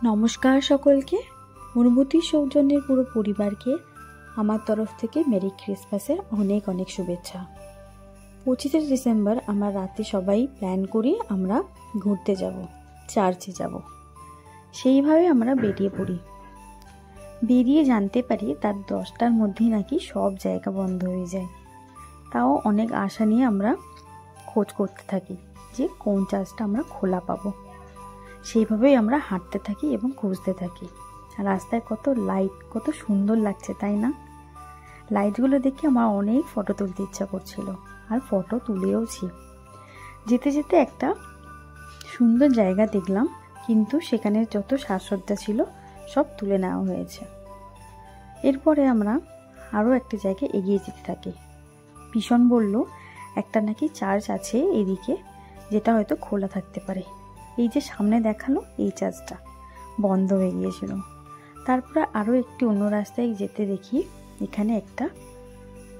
নমস্কার সকলকে। অনুভূতি সৌজন্যের পুরো পরিবারকে আমার তরফ থেকে মেরি ক্রিসমাসের অনেক অনেক শুভেচ্ছা। 25 ডিসেম্বর আমরা রাতে সবাই প্ল্যান করি আমরা ঘুরতে যাব, চার্চে যাব। সেইভাবে আমরা বেরিয়ে পড়ি। বেরিয়ে জানতে পারি তার 10টার মধ্যেই নাকি সব জায়গা বন্ধ হয়ে যায়। তাও অনেক আশা নিয়ে আমরা খোঁজ করতে থাকি যে কোন চার্চটা আমরা খোলা পাবো। সেইভাবেই আমরা হাঁটতে থাকি এবং খুঁজতে থাকি। রাস্তায় কত লাইট, কত সুন্দর লাগছে তাই না? লাইটগুলো দেখে আমার অনেক ফটো তুলতে ইচ্ছা করছিল, আর ফটো তুলেওছি। যেতে যেতে একটা সুন্দর জায়গা দেখলাম, কিন্তু সেখানে যত সাজসজ্জা ছিল সব তুলে নেওয়া হয়েছে। এরপরে আমরা আরও একটা জায়গায় এগিয়ে যেতে থাকি। ভীষণ বলল একটা নাকি চার্চ আছে এদিকে, যেটা হয়তো খোলা থাকতে পারে। এই যে সামনে দেখালো এই চার্চটা বন্ধ হয়ে গিয়েছিল। তারপরে আরও একটি অন্য রাস্তায় যেতে দেখি এখানে একটা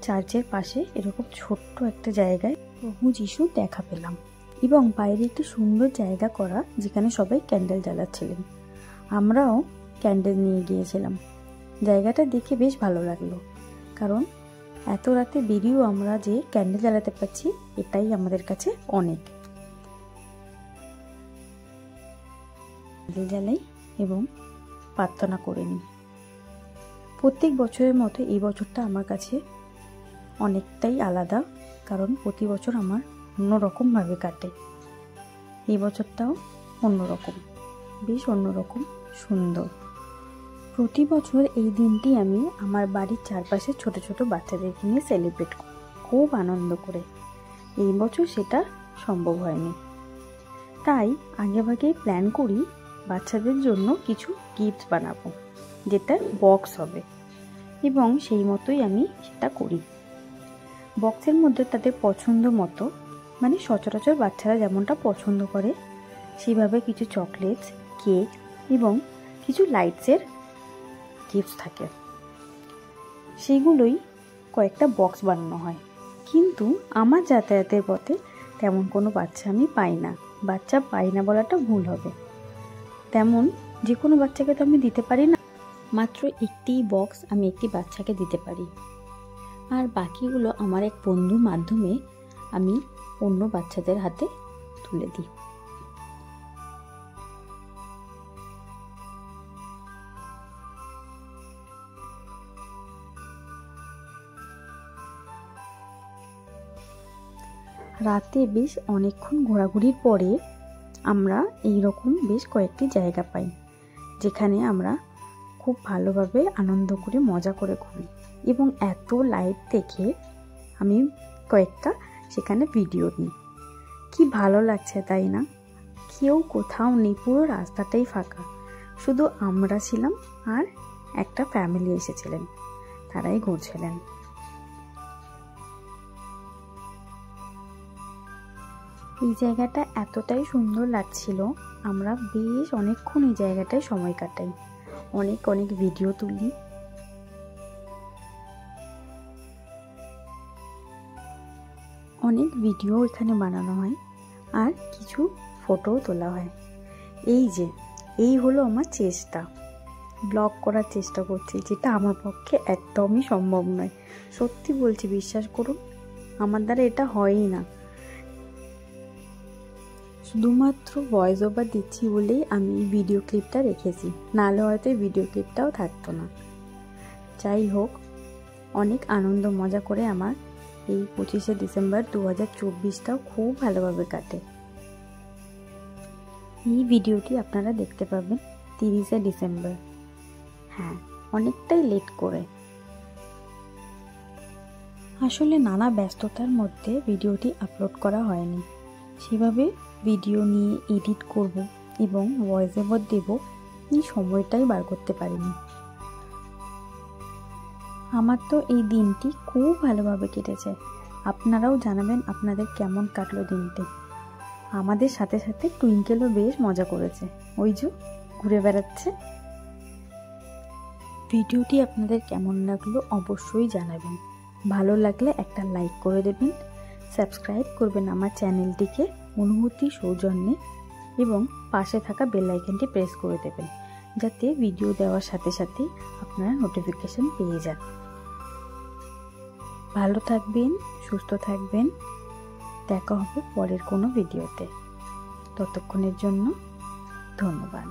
চার্চের পাশে এরকম ছোট্ট একটা জায়গায় প্রভু যিশু দেখা পেলাম, এবং বাইরে একটি সুন্দর জায়গা করা যেখানে সবাই ক্যান্ডেল জ্বালাচ্ছিলেন। আমরাও ক্যান্ডেল নিয়ে গিয়েছিলাম। জায়গাটা দেখে বেশ ভালো লাগলো, কারণ এত রাতে বেরিয়েও আমরা যে ক্যান্ডেল জ্বালাতে পারছি এটাই আমাদের কাছে অনেক। জ্বালাই এবং প্রার্থনা করে নিই। প্রত্যেক বছরের মতো এই বছরটা আমার কাছে অনেকটাই আলাদা, কারণ প্রতি বছর আমার অন্যরকমভাবে কাটে। এই বছরটাও অন্যরকম, বেশ অন্যরকম সুন্দর। প্রতি বছর এই দিনটি আমি আমার বাড়ির চারপাশে ছোট ছোট বাচ্চাদেরকে নিয়ে সেলিব্রেট করি খুব আনন্দ করে। এই বছর সেটা সম্ভব হয়নি, তাই আগেভাগেই প্ল্যান করি বাচ্চাদের জন্য কিছু গিফট বানাবো, যেটা বক্স হবে, এবং সেই মতোই আমি সেটা করি। বক্সের মধ্যে তাদের পছন্দ মতো, মানে সচরাচর বাচ্চারা যেমনটা পছন্দ করে সেইভাবে কিছু চকলেটস, কেক এবং কিছু লাইটসের গিফট থাকে। সেইগুলোই কয়েকটা বক্স বানানো হয়। কিন্তু আমার যাতায়াতের পথে তেমন কোনো বাচ্চা আমি পাই না। বাচ্চা পাই না বলাটা ভুল হবে, তেমন যে কোনো বাচ্চাকে তো আমি দিতে পারি না। মাত্র একটি বক্স আমি একটি বাচ্চাকে দিতে পারি, আর বাকিগুলো আমার এক বন্ধুর মাধ্যমে আমি অন্য বাচ্চাদের হাতে তুলে দিই। রাতে বেশ অনেকক্ষণ ঘোরাঘুরির পরে আমরা এইরকম বেশ কয়েকটি জায়গা পাই, যেখানে আমরা খুব ভালোভাবে আনন্দ করে মজা করে ঘুরি। এবং এত লাইট দেখে আমি কয়েকটা সেখানে ভিডিও নিই। কি ভালো লাগছে তাই না? কেউ কোথাও নেই, পুরো রাস্তাটাই ফাঁকা, শুধু আমরা ছিলাম আর একটা ফ্যামিলি এসেছিলেন, তারাই ঘুরছিলেন। এই জায়গাটা এতটাই সুন্দর লাগছিল, আমরা বেশ অনেকক্ষণ এই জায়গাটায় সময় কাটাই, অনেক অনেক ভিডিও তুলি। অনেক ভিডিও এখানে বানানো হয় আর কিছু ফটোও তোলা হয়। এই হলো আমার চেষ্টা, ব্লগ করার চেষ্টা করছি, যেটা আমার পক্ষে একদমই সম্ভব নয়। সত্যি বলছি, বিশ্বাস করুন, আমার দ্বারা এটা হয়ই না। শুধুমাত্র ভয়েস ওভার দিচ্ছি বলেই আমি এই ভিডিও ক্লিপটা রেখেছি, নাহলে হয়তো এই ভিডিও ক্লিপটাও থাকতো না। যাই হোক, অনেক আনন্দ মজা করে আমার এই 25 ডিসেম্বর 2024টাও খুব ভালোভাবে কাটে। এই ভিডিওটি আপনারা দেখতে পাবেন 30 ডিসেম্বর, হ্যাঁ, অনেকটাই লেট করে। আসলে নানা ব্যস্ততার মধ্যে ভিডিওটি আপলোড করা হয়নি। সেভাবে ভিডিও নিয়ে এডিট করব এবং ভয়েস ওভার দেব, এই সময়টাই বার করতে পারিনি। আমার তো এই দিনটি খুব ভালোভাবে কেটেছে। আপনারাও জানাবেন আপনাদের কেমন কাটলো দিনটি। আমাদের সাথে সাথে টুইঙ্কেলও বেশ মজা করেছে, ওই যে ঘুরে বেড়াচ্ছে। ভিডিওটি আপনাদের কেমন লাগলো অবশ্যই জানাবেন। ভালো লাগলে একটা লাইক করে দেবেন, সাবস্ক্রাইব করবেন আমার চ্যানেলটিকে অনুভূতি সৌজন্যে, এবং পাশে থাকা বেল আইকনটি প্রেস করে দেবেন, যাতে ভিডিও দেওয়ার সাথে সাথে আপনারা নোটিফিকেশন পেয়ে যান। ভালো থাকবেন, সুস্থ থাকবেন। দেখা হবে পরের কোনো ভিডিওতে। ততক্ষণের জন্য ধন্যবাদ।